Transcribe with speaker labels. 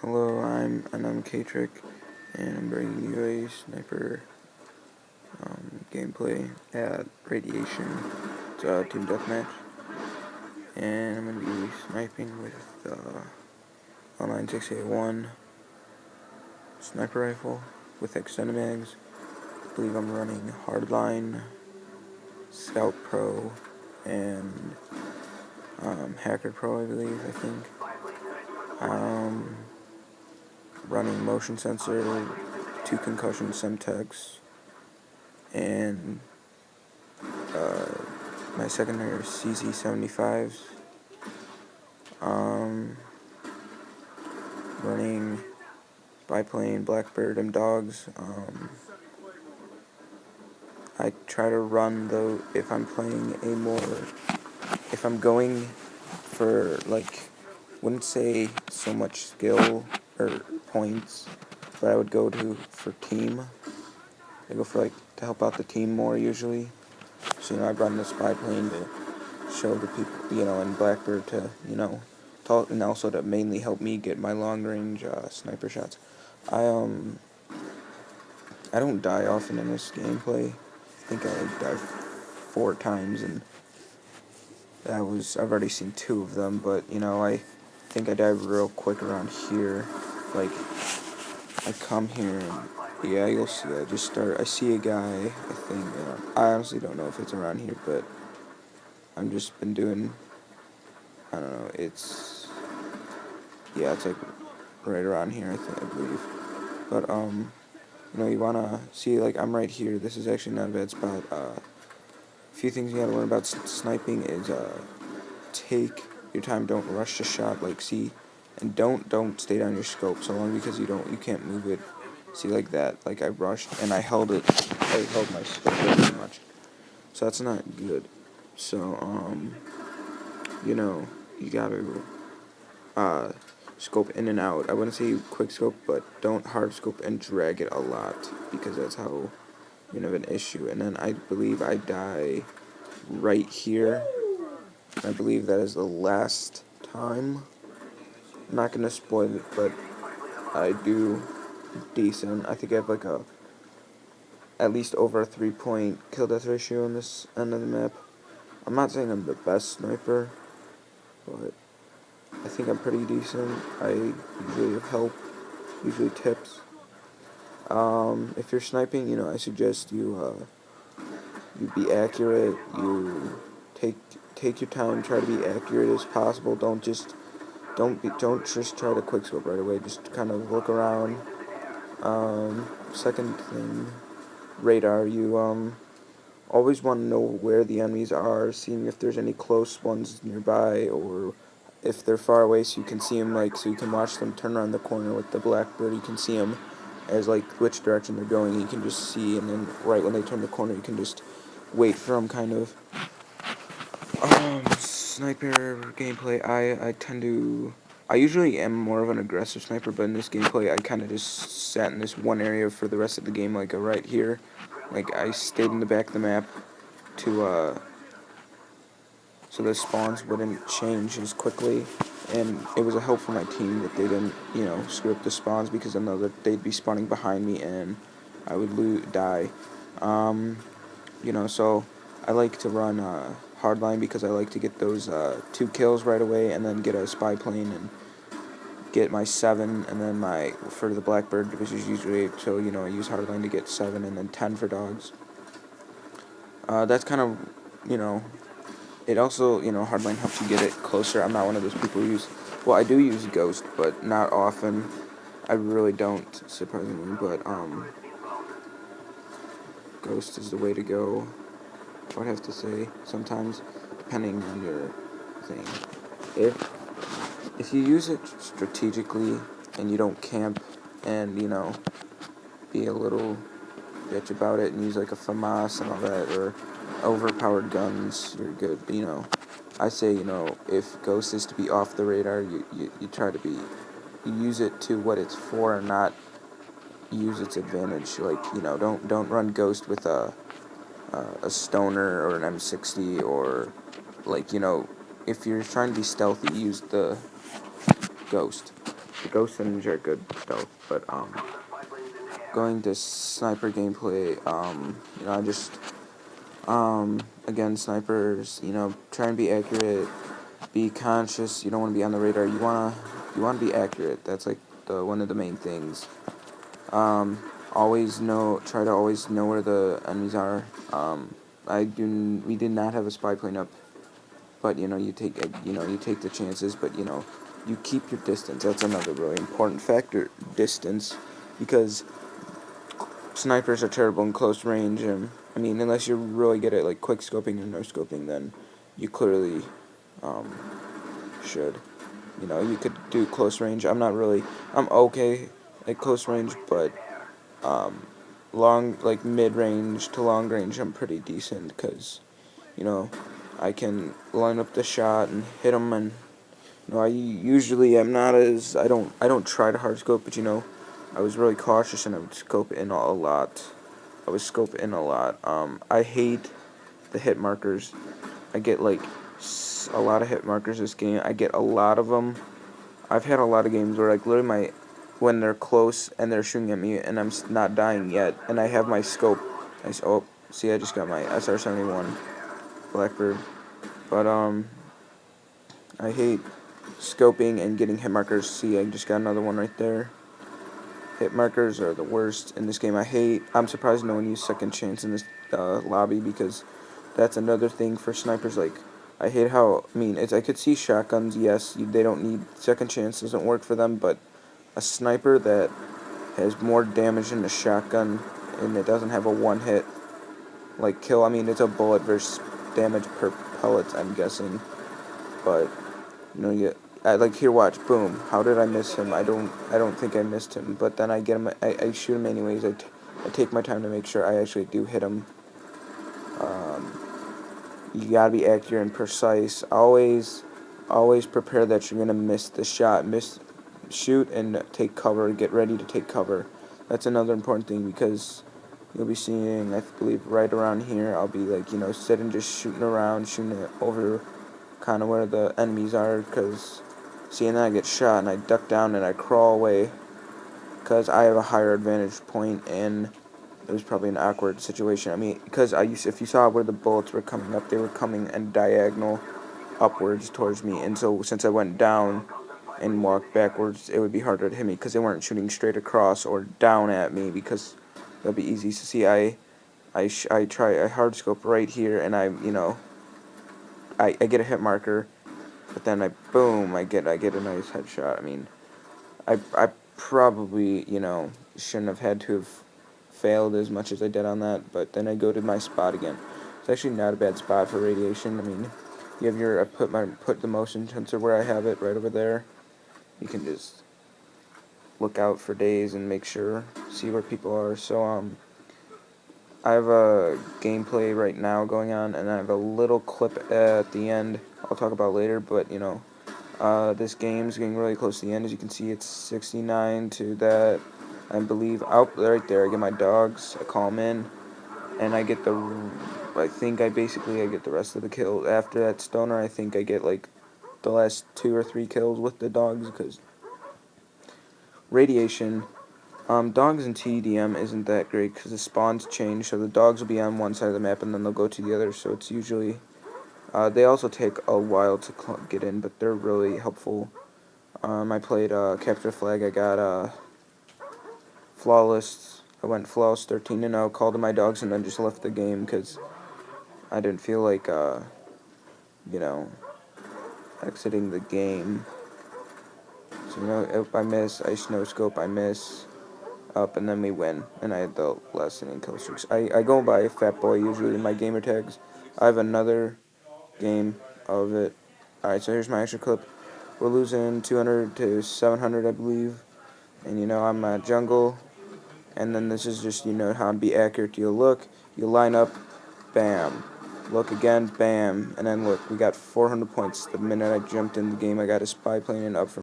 Speaker 1: Hello, I'm Katrick, and I'm bringing you a sniper gameplay at Radiation. It's a team deathmatch, and I'm going to be sniping with L968-1 sniper rifle with extended mags. I believe I'm running Hardline, Scout Pro, and Hacker Pro, I think. Running motion sensor, 2 concussion Semtex, and my secondary are CZ75s. Running biplane, Blackbird, and dogs. I try to run though if I'm going for wouldn't say so much skill or points, but I would go for team. I go for to help out the team more usually. So I run this biplane to show the people, and Blackbird to and also to mainly help me get my long range sniper shots. I don't die often in this gameplay. I think I died 4 times, and I've already seen 2 of them, but I think I died real quick around here. I come here and yeah, you'll see. I see a guy. I think I honestly don't know if it's around here, but I've just been doing. I don't know. It's right around here. I believe. But you wanna see I'm right here. This is actually not a bad spot. A few things you gotta learn about sniping is take your time. Don't rush the shot. And don't stay down your scope so long because you can't move it. See that. I rushed and I held it. I held my scope pretty much. So that's not good. So you gotta scope in and out. I wouldn't say quick scope, but don't hard scope and drag it a lot because that's how you have an issue. And then I believe I die right here. I believe that is the last time. I'm not gonna spoil it, but I do decent. I think I have at least over a 3-point kill death ratio on this end of the map. I'm not saying I'm the best sniper, but I think I'm pretty decent. I usually have help, usually tips. If you're sniping, I suggest you be accurate. You take your time, try to be accurate as possible. Don't just try to quickscope right away. Just kind of look around. Second thing, radar. You always want to know where the enemies are, seeing if there's any close ones nearby, or if they're far away, so you can see them, so you can watch them turn around the corner with the Blackbird. You can see them as which direction they're going. You can just see, and then right when they turn the corner, you can just wait for them, kind of. Sniper gameplay. I usually am more of an aggressive sniper, but in this gameplay, I kind of just sat in this one area for the rest of the game, right here. I stayed in the back of the map to so the spawns wouldn't change as quickly, and it was a help for my team that they didn't, screw up the spawns, because I know that they'd be spawning behind me and I would die. So I like to run hardline because I like to get those 2 kills right away, and then get a spy plane and get my 7, and then for the Blackbird, which is usually, so I use hardline to get 7, and then 10 for dogs. That's kind of, it also, hardline helps you get it closer. I'm not one of those people who I do use Ghost, but not often. I really don't, surprisingly, but, Ghost is the way to go, I would have to say, sometimes, depending on your thing. If you use it strategically, and you don't camp, and, be a little bitch about it, and use, a FAMAS and all that, or overpowered guns, you're good. But, I say, if Ghost is to be off the radar, you try to you use it to what it's for, and not use its advantage. Don't run Ghost with a stoner or an M60, or, if you're trying to be stealthy, use the Ghost. The Ghost and Ninja are good stealth, but going to sniper gameplay, I just again, snipers, try and be accurate, be conscious. You don't want to be on the radar. You wanna be accurate. That's like one of the main things. Try to always know where the enemies are. We did not have a spy plane up, but you take the chances, but you keep your distance. That's another really important factor, distance, because snipers are terrible in close range, and unless you're really good at like quick scoping and no scoping, then you clearly should. You could do close range. I'm okay at close range, but like mid-range to long range, I'm pretty decent, because I can line up the shot and hit them, and I usually am not as I don't try to hard scope, but I was really cautious, and I would scope in a lot. I hate the hit markers. I get like a lot of hit markers this game. I get a lot of them. I've had a lot of games where like literally when they're close and they're shooting at me and I'm not dying yet, and I have my scope. I just got my SR-71 Blackbird. But I hate scoping and getting hit markers. See, I just got another one right there. Hit markers are the worst in this game. I'm surprised no one used second chance in this lobby, because that's another thing for snipers. Like, I hate how, I could see shotguns, yes, they don't need second chance, doesn't work for them, but a sniper that has more damage than a shotgun, and it doesn't have a one-hit, like, kill, it's a bullet versus damage per pellet, I'm guessing, but, like, here, watch, boom, how did I miss him? I don't think I missed him, but then I get him, I shoot him anyways. I take my time to make sure I actually do hit him. You gotta be accurate and precise. Always prepare that you're gonna miss the shot. Shoot and take cover. Get ready to take cover. That's another important thing, because you'll be seeing, I believe, right around here, I'll be like, sitting, just shooting around, shooting it over kind of where the enemies are, because and then I get shot, and I duck down, and I crawl away, because I have a higher advantage point, and it was probably an awkward situation. Because if you saw where the bullets were coming up, they were coming in diagonal upwards towards me, and so since I went down and walked backwards, it would be harder to hit me, because they weren't shooting straight across or down at me, because that'll be easy to see. I hard scope right here, and I get a hit marker, but then I get a nice headshot. I probably shouldn't have had to have failed as much as I did on that, but then I go to my spot again. It's actually not a bad spot for radiation. You have I put the motion sensor where I have it, right over there. You can just look out for days and make sure, see where people are. So I have a gameplay right now going on, and I have a little clip at the end I'll talk about later, but this game's getting really close to the end. As you can see, it's 69 to that, I believe. Out right there, I get my dogs, I call them in, and I get I get the rest of the kills. After that stoner, I think I get like the last 2 or 3 kills with the dogs, because radiation, dogs in TDM isn't that great, because the spawns change, so the dogs will be on one side of the map, and then they'll go to the other, so it's usually, they also take a while to get in, but they're really helpful. I played Capture Flag. I got flawless. I went flawless 13-0, called in my dogs, and then just left the game, because I didn't feel like, exiting the game. So, if I miss, I no-scope, I miss, up, and then we win, and I had the last inning kill streaks. I go by Fat Boy usually in my gamer tags. I have another game of it. Alright, so here's my extra clip. We're losing 200 to 700, I believe, and I'm at jungle, and then this is just, how to be accurate. You'll look, you line up, bam, look again, bam, and then look, we got 400 points the minute I jumped in the game. I got a spy plane and up from